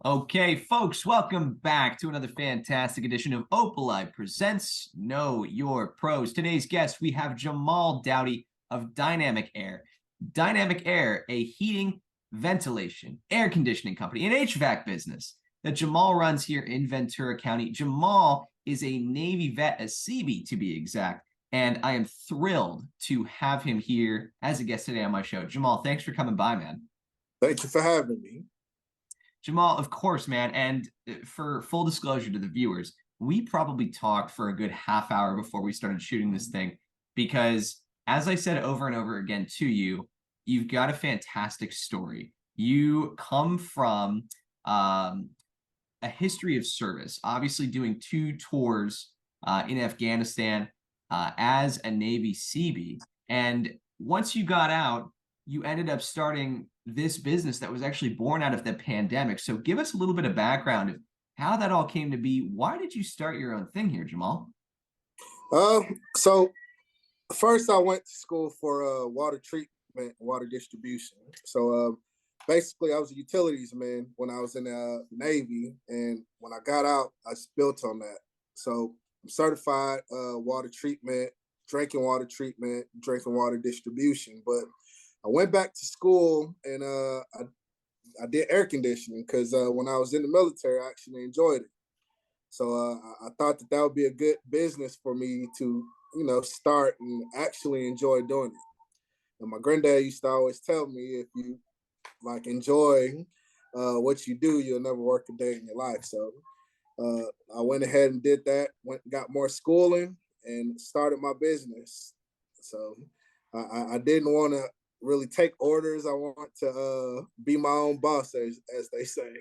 Okay, folks, welcome back to another fantastic edition of Opali Presents Know Your Pros. Today's guest, we have Jamal Dowdy of Dynamic Air. Dynamic Air, a heating, ventilation, air conditioning company, an HVAC business that Jamal runs here in Ventura County. Jamal is a Navy vet, a Seabee to be exact, and I am thrilled to have him here as a guest today on my show. Jamal, thanks for coming by, man. Thank you for having me. Jamal, of course, man. And for full disclosure to the viewers, we probably talked for a good half hour before we started shooting this thing because, as I said over and over again to you, you've got a fantastic story. You come from a history of service, obviously doing two tours in Afghanistan as a Navy Seabee. And once you got out, you ended up starting this business that was actually born out of the pandemic. So give us a little bit of background of how that all came to be. Why did you start your own thing here, Jamal? So first I went to school for water treatment, water distribution. So basically I was a utilitiesman when I was in the Navy. And when I got out, I just built on that. So I'm certified water treatment, drinking water distribution. But I went back to school and I did air conditioning because when I was in the military, I actually enjoyed it. So I thought that would be a good business for me to, start and actually enjoy doing it. And my granddad used to always tell me, if you like enjoy what you do, you'll never work a day in your life. So I went ahead and did that, went and got more schooling and started my business. So I didn't want to really take orders. I want to be my own boss, as they say.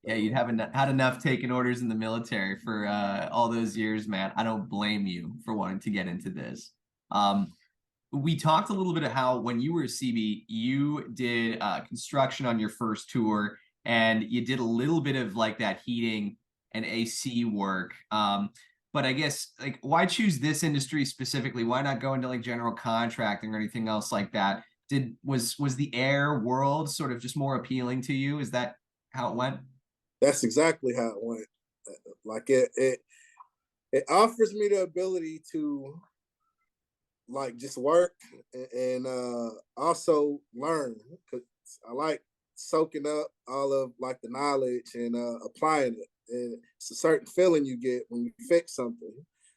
Yeah, you'd haven't had enough taking orders in the military for all those years, man. I don't blame you for wanting to get into this. We talked a little bit of how when you were a CB, you did construction on your first tour, and you did a little bit of like that heating and AC work. But I guess like why choose this industry specifically? Why not go into like general contracting or anything else like that? Was the air world sort of just more appealing to you? Is that how it went? That's exactly how it went. Like it offers me the ability to like just work and also learn, because I like soaking up all of like the knowledge and applying it. And it's a certain feeling you get when you fix something,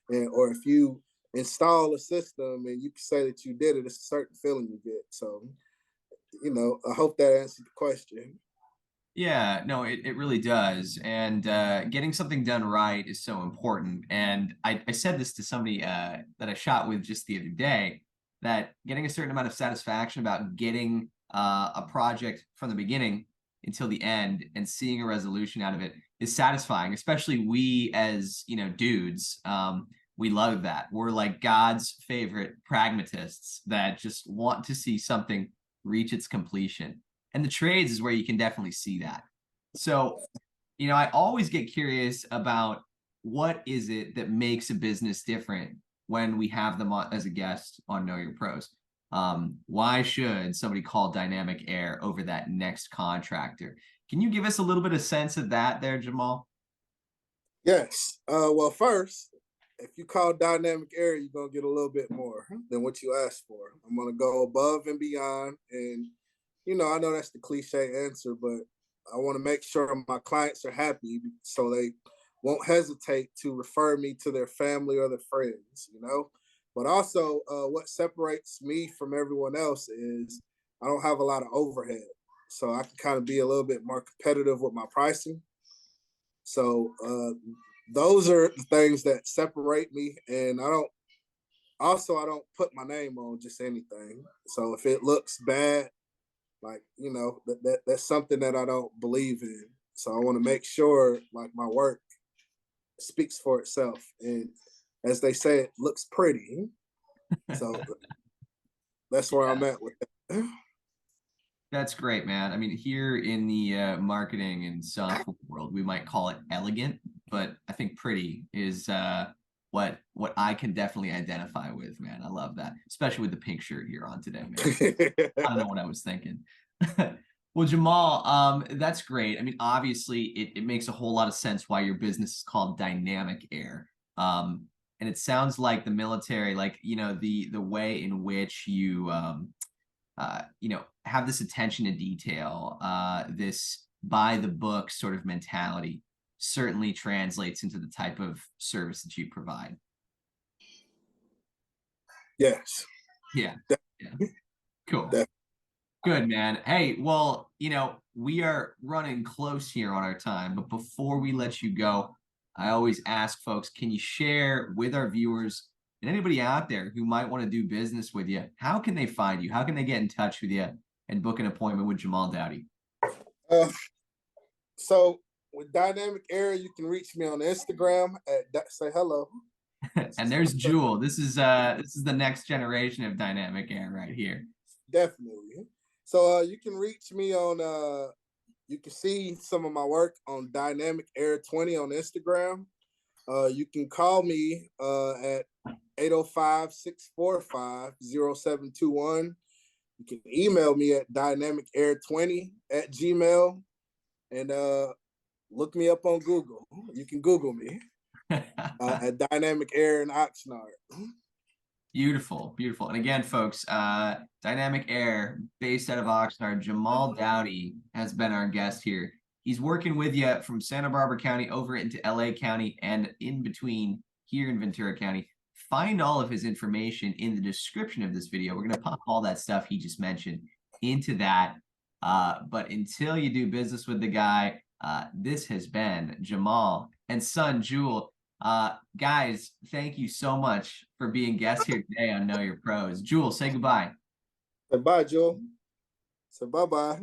and or if you install a system and you can say that you did it, it's a certain feeling you get. So, I hope that answered the question. Yeah, no, it really does. And getting something done right is so important. And I said this to somebody that I shot with just the other day, that getting a certain amount of satisfaction about getting a project from the beginning until the end and seeing a resolution out of it is satisfying, especially we as, dudes. We love that. We're like God's favorite pragmatists that just want to see something reach its completion. And the trades is where you can definitely see that. So, I always get curious about what is it that makes a business different when we have them on, as a guest on Know Your Pros. Why should somebody call Dynamic Air over that next contractor? Can you give us a little bit of sense of that there, Jamal? Yes. Well, first, if you call dynamic air, you're gonna get a little bit more than what you asked for. I'm gonna go above and beyond, and I know that's the cliche answer, but I want to make sure my clients are happy so they won't hesitate to refer me to their family or their friends. But also, what separates me from everyone else is I don't have a lot of overhead. So I can kind of be a little bit more competitive with my pricing. So those are the things that separate me. And I don't put my name on just anything. So if it looks bad, like that's something that I don't believe in. So I want to make sure like my work speaks for itself, and as they say, it looks pretty. So that's where I'm at with that. That's great, man. I mean, here in the marketing and software world, we might call it elegant, but I think pretty is what I can definitely identify with, man. I love that, especially with the pink shirt you're on today, man. I don't know what I was thinking. Well, Jamal, that's great. I mean, obviously, it makes a whole lot of sense why your business is called Dynamic Air. And it sounds like the military, like, the way in which you have this attention to detail, this by the book sort of mentality certainly translates into the type of service that you provide. Yes. Yeah. Yeah. Cool. That, Good, man. Hey, well, we are running close here on our time, but before we let you go, I always ask folks, can you share with our viewers and anybody out there who might want to do business with you, how can they find you? How can they get in touch with you and book an appointment with Jamal Dowdy? uh, so with Dynamic Air, you can reach me on Instagram at say hello. And there's Jewel. This is the next generation of Dynamic Air right here. Definitely. So you can reach me on you can see some of my work on Dynamic Air 20 on Instagram. You can call me at 805-645-0721. You can email me at dynamicair20@gmail and look me up on Google. You can Google me at Dynamic Air in Oxnard. Beautiful, beautiful. And again, folks, Dynamic Air, based out of Oxnard, Jamal Dowdy has been our guest here. He's working with you from Santa Barbara County over into LA County and in between here in Ventura County. Find all of his information in the description of this video. We're going to pop all that stuff he just mentioned into that. But until you do business with the guy, this has been Jamal and son Jewel. Guys, thank you so much for being guests here today on Know Your Pros. Jewel, say goodbye. Say bye, Joe. Say bye-bye.